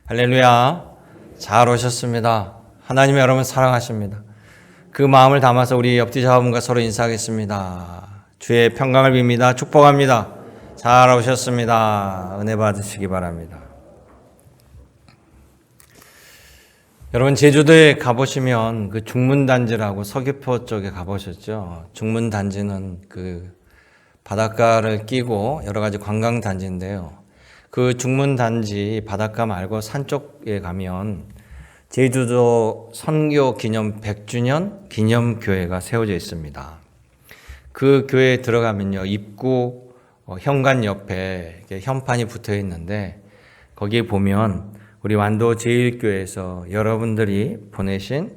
할렐루야. 잘 오셨습니다. 하나님이 여러분 사랑하십니다. 그 마음을 담아서 우리 옆뒤 자분과 서로 인사하겠습니다. 주의 평강을 빕니다. 축복합니다. 잘 오셨습니다. 은혜 받으시기 바랍니다. 여러분 제주도에 가보시면 그 중문단지라고 서귀포 쪽에 가보셨죠? 중문단지는 그 바닷가를 끼고 여러 가지 관광단지인데요. 그 중문단지 바닷가 말고 산 쪽에 가면 제주도 선교 기념 100주년 기념교회가 세워져 있습니다. 그 교회에 들어가면요, 입구 현관 옆에 현판이 붙어 있는데 거기에 보면 우리 완도 제1교회에서 여러분들이 보내신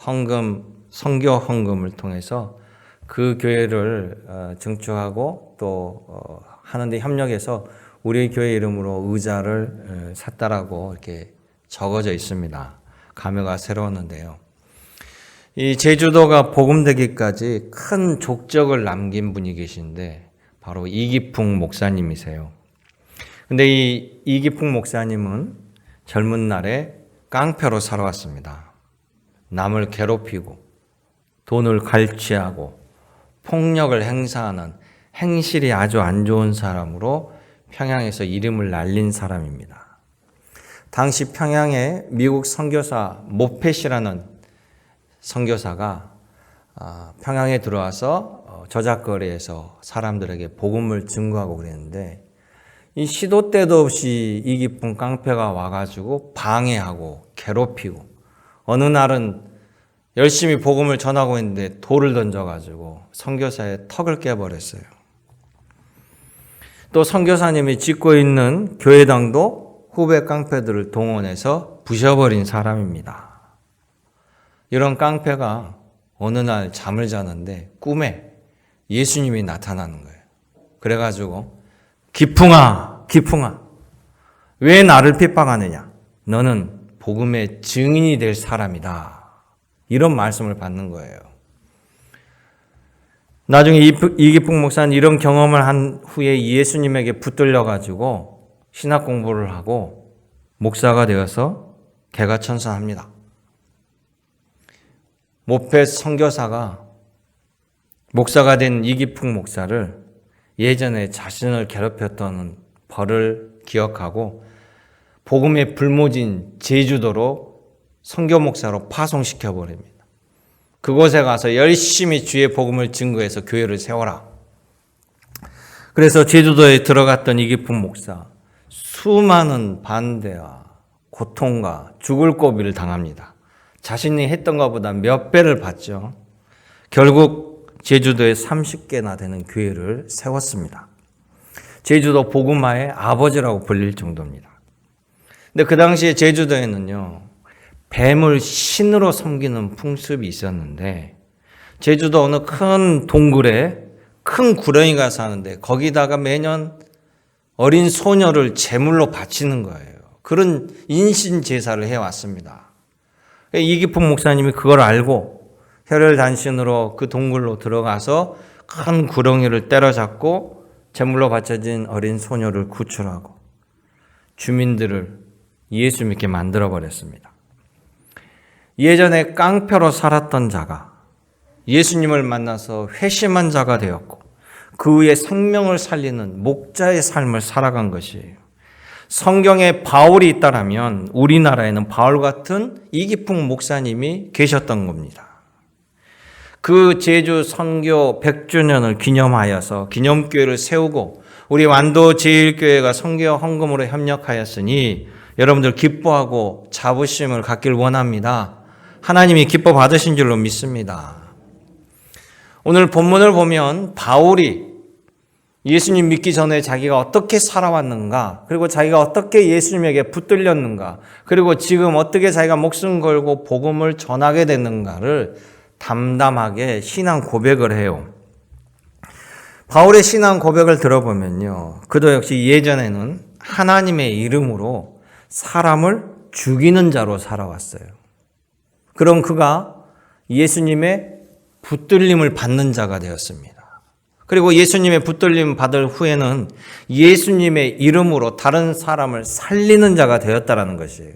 헌금, 선교 헌금을 통해서 그 교회를 증축하고 또 하는데 협력해서 우리 교회 이름으로 의자를 샀다라고 이렇게 적어져 있습니다. 감회가 새로웠는데요. 이 제주도가 복음되기까지 큰 족적을 남긴 분이 계신데 바로 이기풍 목사님이세요. 근데 이 이기풍 목사님은 젊은 날에 깡패로 살아왔습니다. 남을 괴롭히고 돈을 갈취하고 폭력을 행사하는 행실이 아주 안 좋은 사람으로 평양에서 이름을 날린 사람입니다. 당시 평양에 미국 선교사 모펫이라는 선교사가 평양에 들어와서 저작거리에서 사람들에게 복음을 증거하고 그랬는데 이 시도 때도 없이 이기풍 깡패가 와가지고 방해하고 괴롭히고 어느 날은 열심히 복음을 전하고 있는데 돌을 던져가지고 선교사의 턱을 깨버렸어요. 또 선교사님이 짓고 있는 교회당도 후배 깡패들을 동원해서 부셔버린 사람입니다. 이런 깡패가 어느 날 잠을 자는데 꿈에 예수님이 나타나는 거예요. 그래가지고 기풍아, 기풍아, 왜 나를 핍박하느냐? 너는 복음의 증인이 될 사람이다. 이런 말씀을 받는 거예요. 나중에 이기풍 목사는 이런 경험을 한 후에 예수님에게 붙들려가지고 신학 공부를 하고 목사가 되어서 개가천선합니다. 모펫 선교사가 목사가 된 이기풍 목사를 예전에 자신을 괴롭혔던 벌을 기억하고 복음의 불모진 제주도로 선교 목사로 파송시켜버립니다. 그곳에 가서 열심히 주의 복음을 증거해서 교회를 세워라. 그래서 제주도에 들어갔던 이기풍 목사, 수많은 반대와 고통과 죽을 고비를 당합니다. 자신이 했던 것보다 몇 배를 받죠. 결국 제주도에 30개나 되는 교회를 세웠습니다. 제주도 복음화의 아버지라고 불릴 정도입니다. 근데 그 당시에 제주도에는요, 뱀을 신으로 섬기는 풍습이 있었는데 제주도 어느 큰 동굴에 큰 구렁이가 사는데 거기다가 매년 어린 소녀를 제물로 바치는 거예요. 그런 인신 제사를 해왔습니다. 이기풍 목사님이 그걸 알고 혈혈단신으로 그 동굴로 들어가서 큰 구렁이를 때려잡고 제물로 바쳐진 어린 소녀를 구출하고 주민들을 예수 믿게 만들어버렸습니다. 예전에 깡패로 살았던 자가 예수님을 만나서 회심한 자가 되었고 그 후에 생명을 살리는 목자의 삶을 살아간 것이에요. 성경에 바울이 있다라면 우리나라에는 바울 같은 이기풍 목사님이 계셨던 겁니다. 그 제주 선교 100주년을 기념하여서 기념교회를 세우고 우리 완도 제1교회가 선교 헌금으로 협력하였으니 여러분들 기뻐하고 자부심을 갖길 원합니다. 하나님이 기뻐 받으신 줄로 믿습니다. 오늘 본문을 보면 바울이 예수님 믿기 전에 자기가 어떻게 살아왔는가, 그리고 자기가 어떻게 예수님에게 붙들렸는가, 그리고 지금 어떻게 자기가 목숨 걸고 복음을 전하게 됐는가를 담담하게 신앙 고백을 해요. 바울의 신앙 고백을 들어보면요, 그도 역시 예전에는 하나님의 이름으로 사람을 죽이는 자로 살아왔어요. 그럼 그가 예수님의 붙들림을 받는 자가 되었습니다. 그리고 예수님의 붙들림 받을 후에는 예수님의 이름으로 다른 사람을 살리는 자가 되었다라는 것이에요.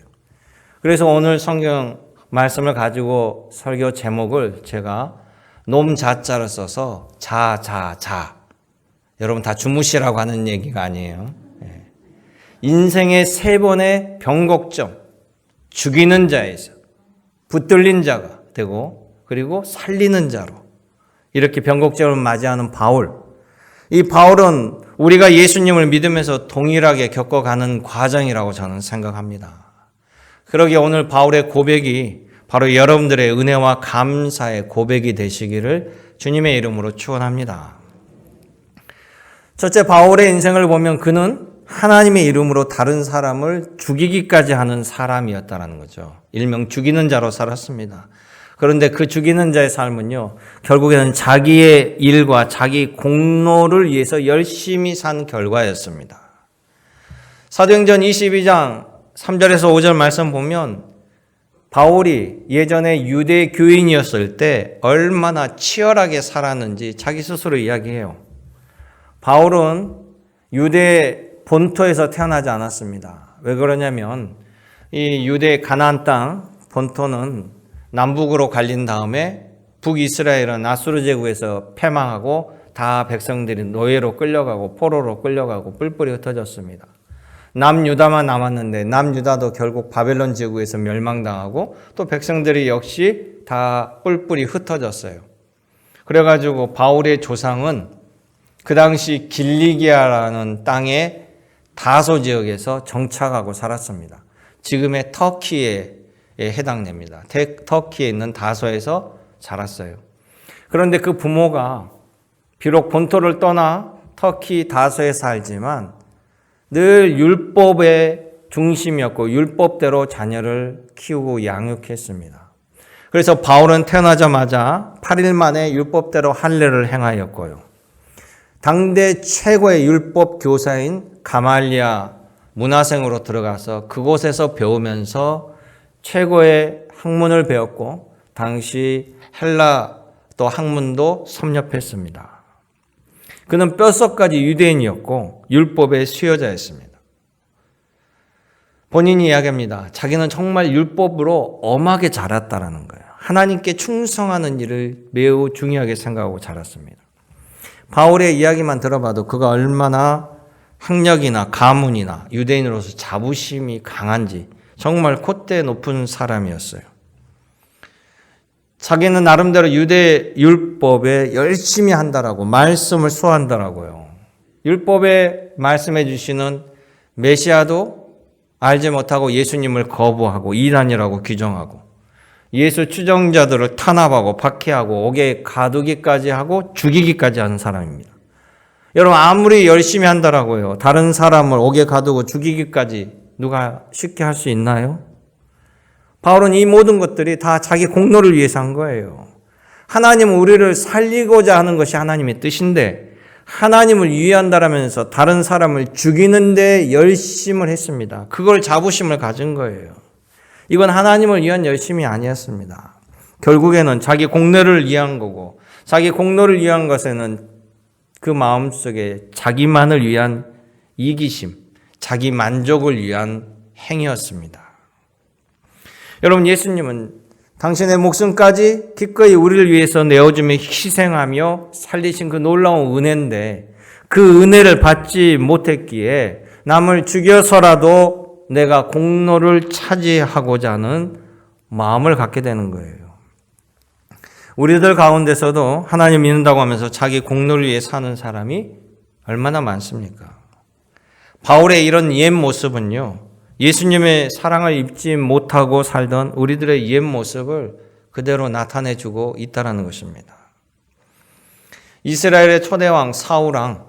그래서 오늘 성경 말씀을 가지고 설교 제목을 제가 놈자자를 써서 자자자. 여러분 다 주무시라고 하는 얘기가 아니에요. 인생의 3번의 변곡점, 죽이는 자에서 붙들린 자가 되고 그리고 살리는 자로 이렇게 변곡점을 맞이하는 바울. 이 바울은 우리가 예수님을 믿으면서 동일하게 겪어가는 과정이라고 저는 생각합니다. 그러기에 오늘 바울의 고백이 바로 여러분들의 은혜와 감사의 고백이 되시기를 주님의 이름으로 축원합니다. 첫째, 바울의 인생을 보면 그는 하나님의 이름으로 다른 사람을 죽이기까지 하는 사람이었다는 거죠. 일명 죽이는 자로 살았습니다. 그런데 그 죽이는 자의 삶은요, 결국에는 자기의 일과 자기 공로를 위해서 열심히 산 결과였습니다. 사도행전 22장 3절에서 5절 말씀 보면 바울이 예전에 유대 교인이었을 때 얼마나 치열하게 살았는지 자기 스스로 이야기해요. 바울은 유대 본토에서 태어나지 않았습니다. 왜 그러냐면 이 유대 가나안 땅 본토는 남북으로 갈린 다음에 북이스라엘은 아수르 제국에서 패망하고 다 백성들이 노예로 끌려가고 포로로 끌려가고 뿔뿔이 흩어졌습니다. 남유다만 남았는데 남유다도 결국 바벨론 제국에서 멸망당하고 또 백성들이 역시 다 뿔뿔이 흩어졌어요. 그래가지고 바울의 조상은 그 당시 길리기아라는 땅의 다소 지역에서 정착하고 살았습니다. 지금의 터키에 해당됩니다. 터키에 있는 다소에서 자랐어요. 그런데 그 부모가 비록 본토를 떠나 터키 다소에 살지만 늘 율법의 중심이었고 율법대로 자녀를 키우고 양육했습니다. 그래서 바울은 태어나자마자 8일 만에 율법대로 할례를 행하였고요. 당대 최고의 율법 교사인 가말리아 문화생으로 들어가서 그곳에서 배우면서 최고의 학문을 배웠고 당시 헬라 또 학문도 섭렵했습니다. 그는 뼛속까지 유대인이었고 율법의 수요자였습니다. 본인이 이야기합니다. 자기는 정말 율법으로 엄하게 자랐다라는 거예요. 하나님께 충성하는 일을 매우 중요하게 생각하고 자랐습니다. 바울의 이야기만 들어봐도 그가 얼마나 학력이나 가문이나 유대인으로서 자부심이 강한지 정말 콧대 높은 사람이었어요. 자기는 나름대로 유대 율법에 열심히 한다라고 말씀을 수호한다라고요. 율법에 말씀해 주시는 메시아도 알지 못하고 예수님을 거부하고 이단이라고 규정하고 예수 추종자들을 탄압하고 박해하고 옥에 가두기까지 하고 죽이기까지 하는 사람입니다. 여러분 아무리 열심히 한다라고요. 다른 사람을 옥에 가두고 죽이기까지 누가 쉽게 할 수 있나요? 바울은 이 모든 것들이 다 자기 공로를 위해서 한 거예요. 하나님은 우리를 살리고자 하는 것이 하나님의 뜻인데 하나님을 위한다라면서 다른 사람을 죽이는 데 열심을 했습니다. 그걸 자부심을 가진 거예요. 이건 하나님을 위한 열심이 아니었습니다. 결국에는 자기 공로를 위한 거고 자기 공로를 위한 것에는 그 마음속에 자기만을 위한 이기심, 자기 만족을 위한 행위였습니다. 여러분 예수님은 당신의 목숨까지 기꺼이 우리를 위해서 내어주며 희생하며 살리신 그 놀라운 은혜인데 그 은혜를 받지 못했기에 남을 죽여서라도 내가 공로를 차지하고자 하는 마음을 갖게 되는 거예요. 우리들 가운데서도 하나님 믿는다고 하면서 자기 공로를 위해 사는 사람이 얼마나 많습니까? 바울의 이런 옛 모습은요. 예수님의 사랑을 입지 못하고 살던 우리들의 옛 모습을 그대로 나타내주고 있다는 것입니다. 이스라엘의 초대왕 사울왕,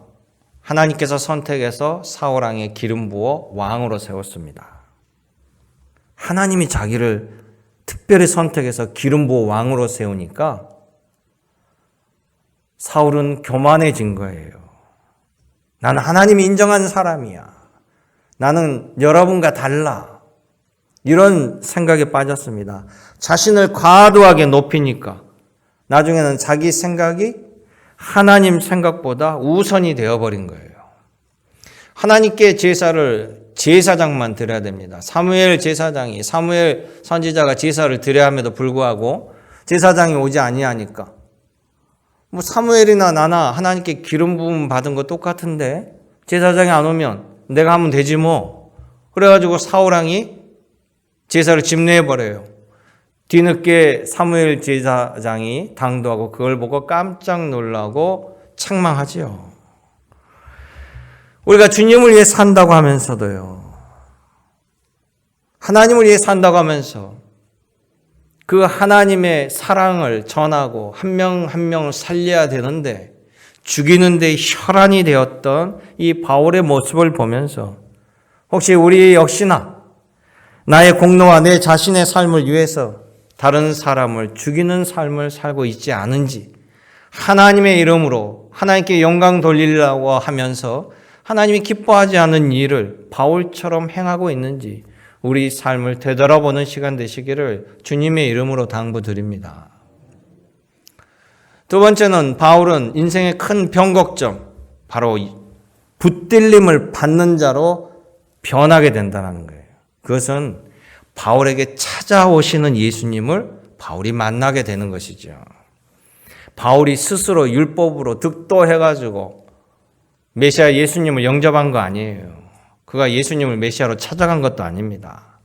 하나님께서 선택해서 사울왕에 기름 부어 왕으로 세웠습니다. 하나님이 자기를 특별히 선택해서 기름 부어 왕으로 세우니까 사울은 교만해진 거예요. 나는 하나님이 인정한 사람이야. 나는 여러분과 달라. 이런 생각에 빠졌습니다. 자신을 과도하게 높이니까 나중에는 자기 생각이 하나님 생각보다 우선이 되어버린 거예요. 하나님께 제사장만 드려야 됩니다. 사무엘 제사장이, 사무엘 선지자가 제사를 드려야 함에도 불구하고 제사장이 오지 아니하니까 뭐 사무엘이나 나나 하나님께 기름 부음 받은 거 똑같은데 제사장이 안 오면 내가 하면 되지 뭐. 그래가지고 사울왕이 제사를 집례해버려요. 뒤늦게 사무엘 제사장이 당도하고 그걸 보고 깜짝 놀라고 책망하지요. 우리가 주님을 위해 산다고 하면서도요, 하나님을 위해 산다고 하면서 그 하나님의 사랑을 전하고 한 명 한 명을 살려야 되는데 죽이는 데 혈안이 되었던 이 바울의 모습을 보면서 혹시 우리 역시나 나의 공로와 내 자신의 삶을 위해서 다른 사람을 죽이는 삶을 살고 있지 않은지, 하나님의 이름으로 하나님께 영광 돌리려고 하면서 하나님이 기뻐하지 않는 일을 바울처럼 행하고 있는지 우리 삶을 되돌아보는 시간 되시기를 주님의 이름으로 당부드립니다. 두 번째는 바울은 인생의 큰 변곡점, 바로 붙들림을 받는 자로 변하게 된다는 거예요. 그것은 바울에게 찾아오시는 예수님을 바울이 만나게 되는 것이죠. 바울이 스스로 율법으로 득도해가지고 메시아 예수님을 영접한 거 아니에요. 그가 예수님을 메시아로 찾아간 것도 아닙니다.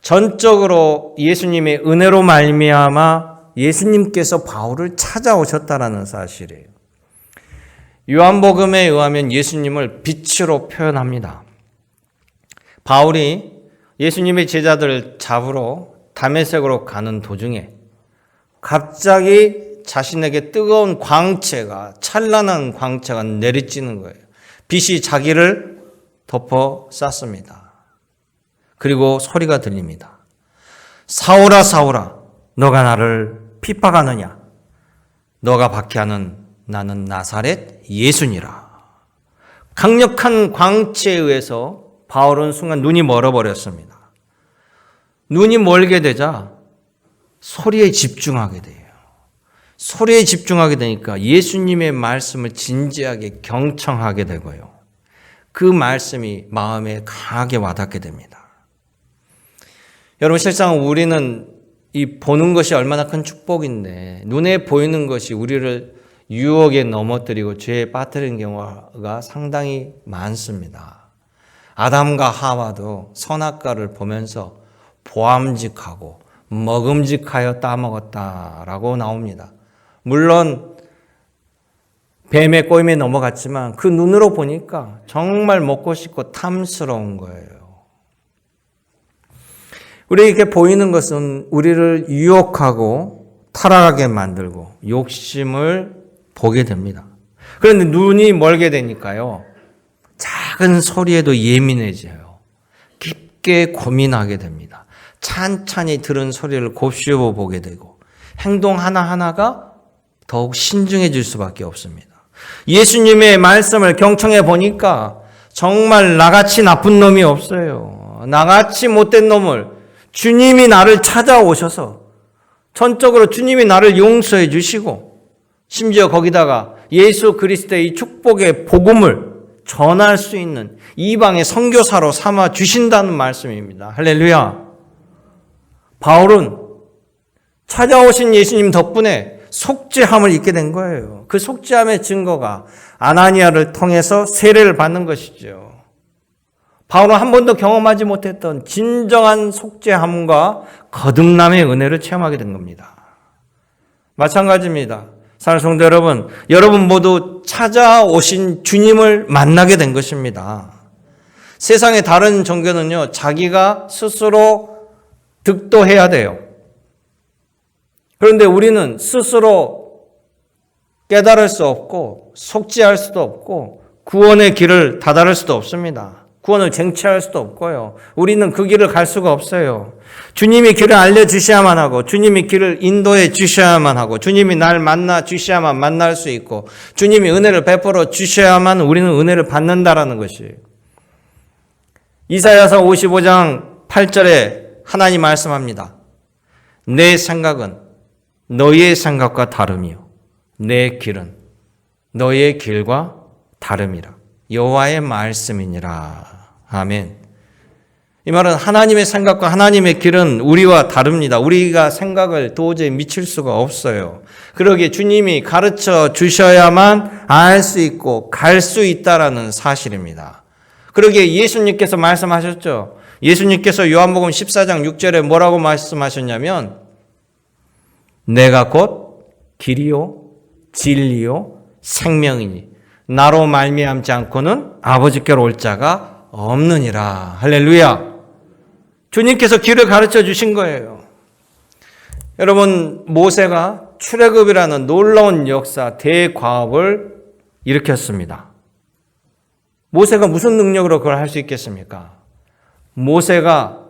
전적으로 예수님의 은혜로 말미암아 예수님께서 바울을 찾아오셨다라는 사실이에요. 요한복음에 의하면 예수님을 빛으로 표현합니다. 바울이 예수님의 제자들을 잡으러 다메섹으로 가는 도중에 갑자기 자신에게 뜨거운 광채가, 찬란한 광채가 내리쬐는 거예요. 빛이 자기를 덮어 쌌습니다. 그리고 소리가 들립니다. 사울아, 사울아, 너가 나를 핍박하느냐? 너가 박해하는 나는 나사렛 예수니라. 강력한 광채에 의해서 바울은 순간 눈이 멀어버렸습니다. 눈이 멀게 되자 소리에 집중하게 돼요. 소리에 집중하게 되니까 예수님의 말씀을 진지하게 경청하게 되고요. 그 말씀이 마음에 강하게 와닿게 됩니다. 여러분, 실상 우리는 이 보는 것이 얼마나 큰 축복인데 눈에 보이는 것이 우리를 유혹에 넘어뜨리고 죄에 빠뜨리는 경우가 상당히 많습니다. 아담과 하와도 선악과를 보면서 보암직하고 먹음직하여 따먹었다라고 나옵니다. 물론 뱀의 꼬임에 넘어갔지만 그 눈으로 보니까 정말 먹고 싶고 탐스러운 거예요. 우리에게 보이는 것은 우리를 유혹하고 타락하게 만들고 욕심을 보게 됩니다. 그런데 눈이 멀게 되니까요, 작은 소리에도 예민해져요. 깊게 고민하게 됩니다. 찬찬히 들은 소리를 곱씹어 보게 되고 행동 하나하나가 더욱 신중해질 수밖에 없습니다. 예수님의 말씀을 경청해 보니까 정말 나같이 나쁜 놈이 없어요. 나같이 못된 놈을 주님이 나를 찾아오셔서 전적으로 주님이 나를 용서해 주시고 심지어 거기다가 예수 그리스도의 이 축복의 복음을 전할 수 있는 이방의 선교사로 삼아 주신다는 말씀입니다. 할렐루야. 바울은 찾아오신 예수님 덕분에 속죄함을 잊게 된 거예요. 그 속죄함의 증거가 아나니아를 통해서 세례를 받는 것이죠. 바울은 한 번도 경험하지 못했던 진정한 속죄함과 거듭남의 은혜를 체험하게 된 겁니다. 마찬가지입니다. 사랑하는 성도 여러분, 여러분 모두 찾아오신 주님을 만나게 된 것입니다. 세상의 다른 종교는요, 자기가 스스로 득도해야 돼요. 그런데 우리는 스스로 깨달을 수 없고 속죄할 수도 없고 구원의 길을 다다를 수도 없습니다. 구원을 쟁취할 수도 없고요. 우리는 그 길을 갈 수가 없어요. 주님이 길을 알려주셔야만 하고 주님이 길을 인도해 주셔야만 하고 주님이 날 만나 주셔야만 만날 수 있고 주님이 은혜를 베풀어 주셔야만 우리는 은혜를 받는다라는 것이에요. 이사야서 55장 8절에 하나님 말씀합니다. 내 생각은 너희의 생각과 다르며 내 길은 너의 길과 다름이라. 여호와의 말씀이니라. 아멘. 이 말은 하나님의 생각과 하나님의 길은 우리와 다릅니다. 우리가 생각을 도저히 미칠 수가 없어요. 그러기에 주님이 가르쳐 주셔야만 알 수 있고 갈 수 있다라는 사실입니다. 그러기에 예수님께서 말씀하셨죠. 예수님께서 요한복음 14장 6절에 뭐라고 말씀하셨냐면 내가 곧 길이요 진리요 생명이니 나로 말미암지 않고는 아버지께로 올 자가 없느니라. 할렐루야. 주님께서 길을 가르쳐 주신 거예요. 여러분, 모세가 출애굽이라는 놀라운 역사, 대과업을 일으켰습니다. 모세가 무슨 능력으로 그걸 할 수 있겠습니까? 모세가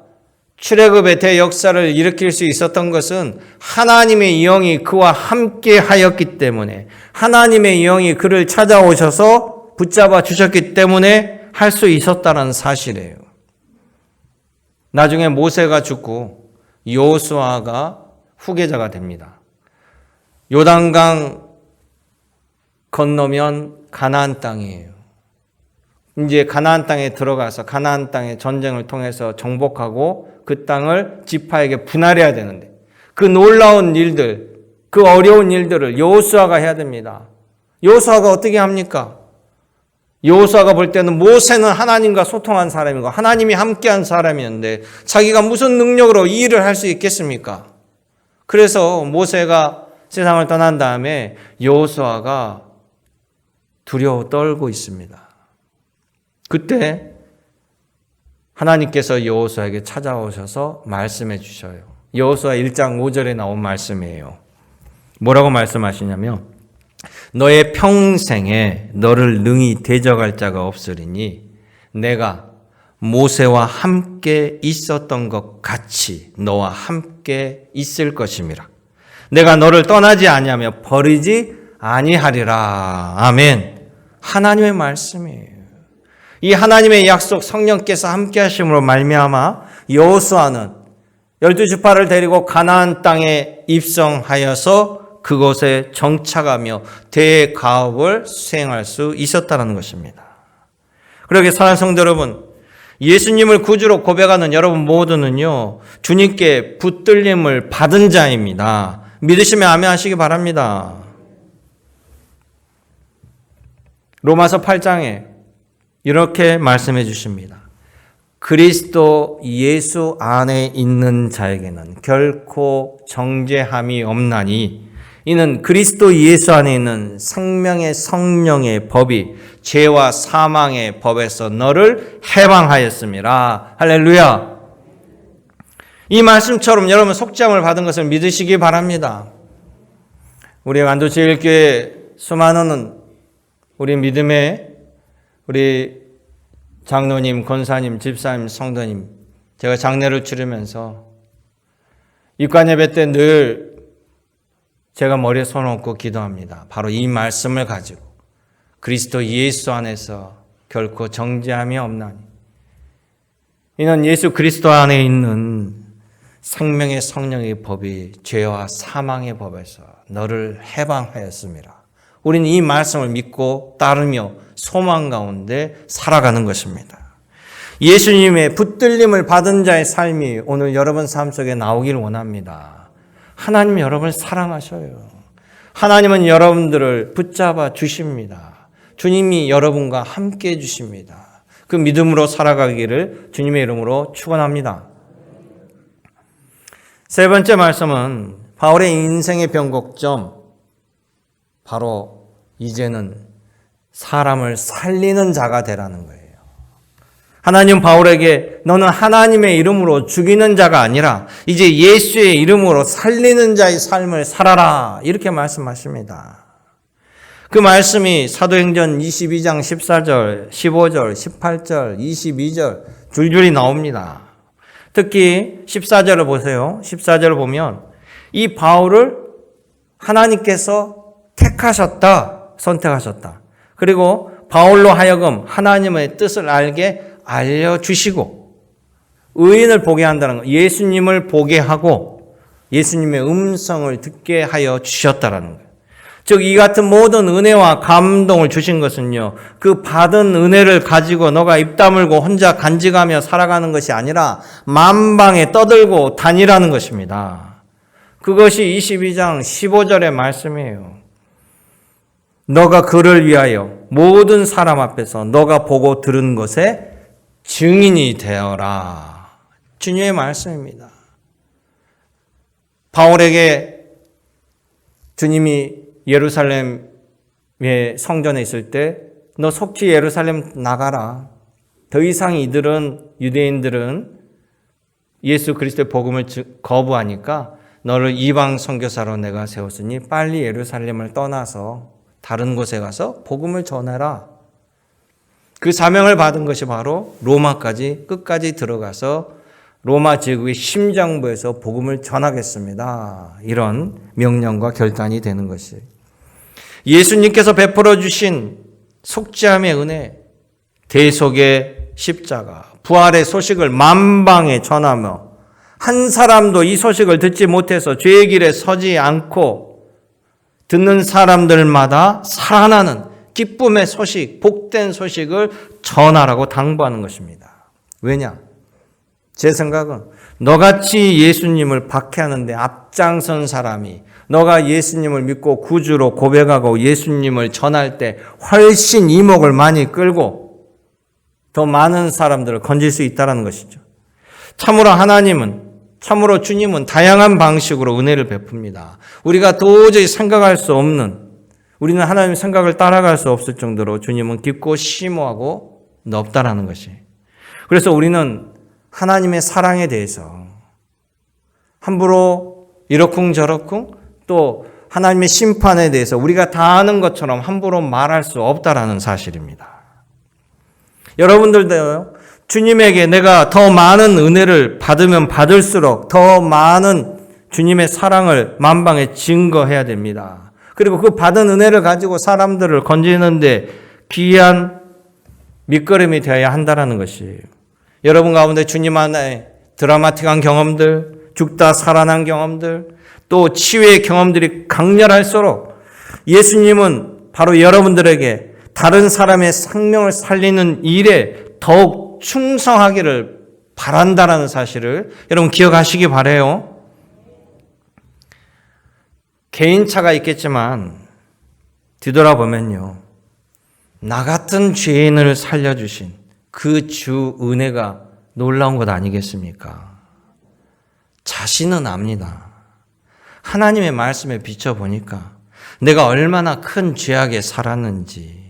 출애굽의 대역사를 일으킬 수 있었던 것은 하나님의 영이 그와 함께 하였기 때문에, 하나님의 영이 그를 찾아오셔서 붙잡아 주셨기 때문에 할 수 있었다는 사실이에요. 나중에 모세가 죽고 여호수아가 후계자가 됩니다. 요단강 건너면 가나안 땅이에요. 이제 가나안 땅에 들어가서 가나안 땅의 전쟁을 통해서 정복하고 그 땅을 지파에게 분할해야 되는데 그 놀라운 일들, 그 어려운 일들을 여호수아가 해야 됩니다. 여호수아가 어떻게 합니까? 여호수아가 볼 때는 모세는 하나님과 소통한 사람이고 하나님이 함께한 사람이었는데 자기가 무슨 능력으로 이 일을 할 수 있겠습니까? 그래서 모세가 세상을 떠난 다음에 여호수아가 두려워 떨고 있습니다. 그때 하나님께서 여호수아에게 찾아오셔서 말씀해 주셔요. 여호수아 1장 5절에 나온 말씀이에요. 뭐라고 말씀하시냐면 너의 평생에 너를 능히 대적할 자가 없으리니 내가 모세와 함께 있었던 것 같이 너와 함께 있을 것임이라. 내가 너를 떠나지 아니하며 버리지 아니하리라. 아멘. 하나님의 말씀이에요. 이 하나님의 약속 성령께서 함께 하심으로 말미암아 여호수아는 12지파를 데리고 가나안 땅에 입성하여서 그곳에 정착하며 대가업을 수행할 수 있었다는 것입니다. 그러기에 사랑하는 성도 여러분, 예수님을 구주로 고백하는 여러분 모두는요, 주님께 붙들림을 받은 자입니다. 믿으시면 아멘 하시기 바랍니다. 로마서 8장에 이렇게 말씀해 주십니다. 그리스도 예수 안에 있는 자에게는 결코 정죄함이 없나니 이는 그리스도 예수 안에 있는 생명의 성령의 법이 죄와 사망의 법에서 너를 해방하였습니다. 할렐루야. 이 말씀처럼 여러분 속죄함을 받은 것을 믿으시기 바랍니다. 우리 완도제일교회 수많은 우리 믿음의 우리 장로님, 권사님, 집사님, 성도님, 제가 장례를 치르면서 입관 예배 때 늘 제가 머리에 손 얹고 기도합니다. 바로 이 말씀을 가지고 그리스도 예수 안에서 결코 정죄함이 없나니 이는 예수 그리스도 안에 있는 생명의 성령의 법이 죄와 사망의 법에서 너를 해방하였습니다. 우리는 이 말씀을 믿고 따르며 소망 가운데 살아가는 것입니다. 예수님의 붙들림을 받은 자의 삶이 오늘 여러분 삶 속에 나오기를 원합니다. 하나님 여러분을 사랑하셔요. 하나님은 여러분들을 붙잡아 주십니다. 주님이 여러분과 함께 해 주십니다. 그 믿음으로 살아가기를 주님의 이름으로 축원합니다. 세 번째 말씀은 바울의 인생의 변곡점, 바로 이제는 사람을 살리는 자가 되라는 거예요. 하나님 바울에게 너는 하나님의 이름으로 죽이는 자가 아니라 이제 예수의 이름으로 살리는 자의 삶을 살아라. 이렇게 말씀하십니다. 그 말씀이 사도행전 22장 14절, 15절, 18절, 22절 줄줄이 나옵니다. 특히 14절을 보세요. 14절을 보면 이 바울을 하나님께서 택하셨다, 선택하셨다. 그리고 바울로 하여금 하나님의 뜻을 알게 알려주시고 의인을 보게 한다는 것, 예수님을 보게 하고 예수님의 음성을 듣게 하여 주셨다는 거예요. 즉 이 같은 모든 은혜와 감동을 주신 것은요, 그 받은 은혜를 가지고 너가 입 다물고 혼자 간직하며 살아가는 것이 아니라 만방에 떠들고 다니라는 것입니다. 그것이 22장 15절의 말씀이에요. 너가 그를 위하여 모든 사람 앞에서 너가 보고 들은 것에 증인이 되어라. 주님의 말씀입니다. 바울에게 주님이 예루살렘의 성전에 있을 때 너 속히 예루살렘 나가라. 더 이상 유대인들은 예수 그리스도의 복음을 거부하니까 너를 이방 선교사로 내가 세웠으니 빨리 예루살렘을 떠나서 다른 곳에 가서 복음을 전해라. 그 사명을 받은 것이 바로 로마까지 끝까지 들어가서 로마 제국의 심장부에서 복음을 전하겠습니다. 이런 명령과 결단이 되는 것이 예수님께서 베풀어 주신 속죄함의 은혜, 대속의 십자가, 부활의 소식을 만방에 전하며 한 사람도 이 소식을 듣지 못해서 죄의 길에 서지 않고 듣는 사람들마다 살아나는 기쁨의 소식, 복된 소식을 전하라고 당부하는 것입니다. 왜냐? 제 생각은 너같이 예수님을 박해하는데 앞장선 사람이 너가 예수님을 믿고 구주로 고백하고 예수님을 전할 때 훨씬 이목을 많이 끌고 더 많은 사람들을 건질 수 있다는 것이죠. 참으로 주님은 다양한 방식으로 은혜를 베풉니다. 우리가 도저히 생각할 수 없는, 우리는 하나님의 생각을 따라갈 수 없을 정도로 주님은 깊고 심오하고 넓다라는 것이. 그래서 우리는 하나님의 사랑에 대해서 함부로 이러쿵저러쿵 또 하나님의 심판에 대해서 우리가 다 아는 것처럼 함부로 말할 수 없다라는 사실입니다. 여러분들도요, 주님에게 내가 더 많은 은혜를 받으면 받을수록 더 많은 주님의 사랑을 만방에 증거해야 됩니다. 그리고 그 받은 은혜를 가지고 사람들을 건지는데 귀한 밑거름이 되어야 한다는 것이에요. 여러분 가운데 주님 안에 드라마틱한 경험들, 죽다 살아난 경험들, 또 치유의 경험들이 강렬할수록 예수님은 바로 여러분들에게 다른 사람의 생명을 살리는 일에 더욱 충성하기를 바란다는 사실을 여러분 기억하시기 바라요. 개인차가 있겠지만 뒤돌아보면요, 나 같은 죄인을 살려주신 그 주 은혜가 놀라운 것 아니겠습니까? 자신은 압니다. 하나님의 말씀에 비춰보니까 내가 얼마나 큰 죄악에 살았는지.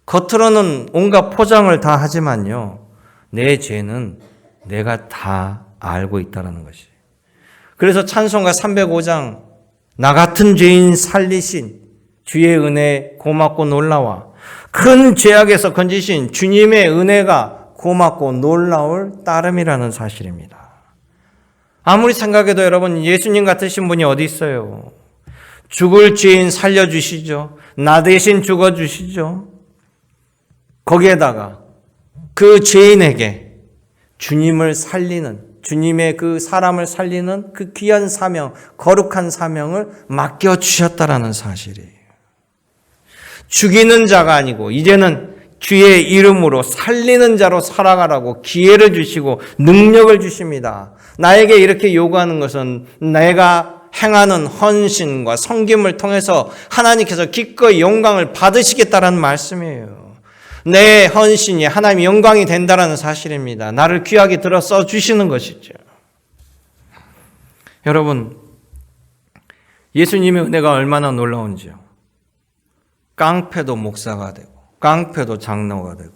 겉으로는 온갖 포장을 다 하지만요, 내 죄는 내가 다 알고 있다는 것이. 그래서 찬송가 305장 나 같은 죄인 살리신 주의 은혜 고맙고 놀라와 큰 죄악에서 건지신 주님의 은혜가 고맙고 놀라울 따름이라는 사실입니다. 아무리 생각해도 여러분 예수님 같으신 분이 어디 있어요? 죽을 죄인 살려주시죠. 나 대신 죽어주시죠. 거기에다가 그 죄인에게 주님을 살리는, 주님의 그 사람을 살리는 그 귀한 사명, 거룩한 사명을 맡겨주셨다라는 사실이에요. 죽이는 자가 아니고 이제는 주의 이름으로 살리는 자로 살아가라고 기회를 주시고 능력을 주십니다. 나에게 이렇게 요구하는 것은 내가 행하는 헌신과 섬김을 통해서 하나님께서 기꺼이 영광을 받으시겠다라는 말씀이에요. 내 헌신이 하나님의 영광이 된다는 사실입니다. 나를 귀하게 들어 써주시는 것이죠. 여러분, 예수님의 은혜가 얼마나 놀라운지요. 깡패도 목사가 되고 깡패도 장로가 되고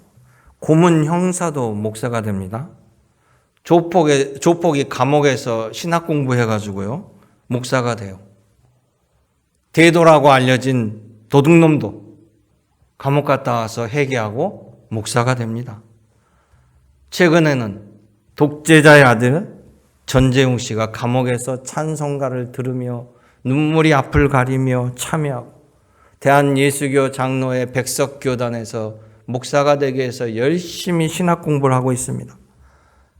고문 형사도 목사가 됩니다. 조폭이 감옥에서 신학 공부해가지고요, 목사가 돼요. 대도라고 알려진 도둑놈도 감옥 갔다 와서 회개하고 목사가 됩니다. 최근에는 독재자의 아들 전재웅 씨가 감옥에서 찬송가를 들으며 눈물이 앞을 가리며 참여하고 대한예수교 장로회 백석교단에서 목사가 되기 위해서 열심히 신학 공부를 하고 있습니다.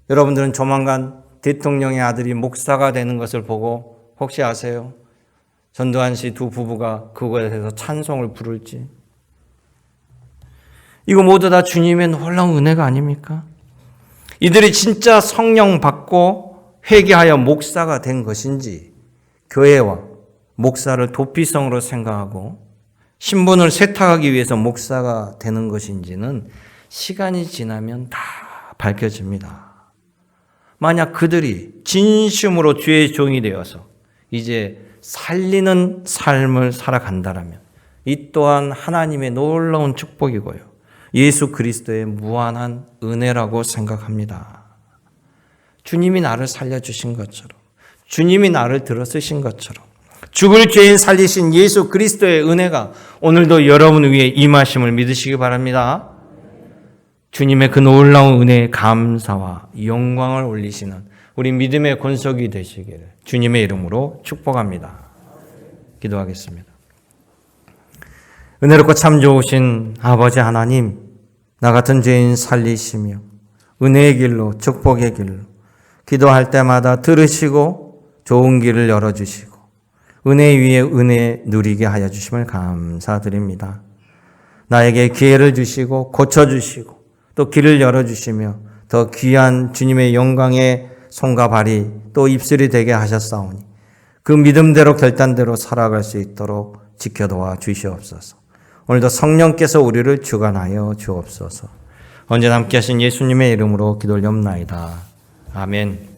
여러분들은 조만간 대통령의 아들이 목사가 되는 것을 보고 혹시 아세요? 전두환 씨 두 부부가 그거에 대해서 찬송을 부를지. 이거 모두 다 주님의 놀라운 은혜가 아닙니까? 이들이 진짜 성령 받고 회개하여 목사가 된 것인지, 교회와 목사를 도피성으로 생각하고 신분을 세탁하기 위해서 목사가 되는 것인지는 시간이 지나면 다 밝혀집니다. 만약 그들이 진심으로 주의 종이 되어서 이제 살리는 삶을 살아간다면 이 또한 하나님의 놀라운 축복이고요. 예수 그리스도의 무한한 은혜라고 생각합니다. 주님이 나를 살려주신 것처럼, 주님이 나를 들어쓰신 것처럼, 죽을 죄인 살리신 예수 그리스도의 은혜가 오늘도 여러분 위에 임하심을 믿으시기 바랍니다. 주님의 그 놀라운 은혜에 감사와 영광을 올리시는 우리 믿음의 권속이 되시기를 주님의 이름으로 축복합니다. 기도하겠습니다. 은혜롭고 참 좋으신 아버지 하나님, 나 같은 죄인 살리시며 은혜의 길로, 축복의 길로 기도할 때마다 들으시고 좋은 길을 열어주시고 은혜 위에 은혜 누리게 하여 주심을 감사드립니다. 나에게 기회를 주시고 고쳐주시고 또 길을 열어주시며 더 귀한 주님의 영광의 손과 발이 또 입술이 되게 하셨사오니 그 믿음대로 결단대로 살아갈 수 있도록 지켜도와 주시옵소서. 오늘도 성령께서 우리를 주관하여 주옵소서. 언제나 함께 하신 예수님의 이름으로 기도 올려옵나이다. 아멘.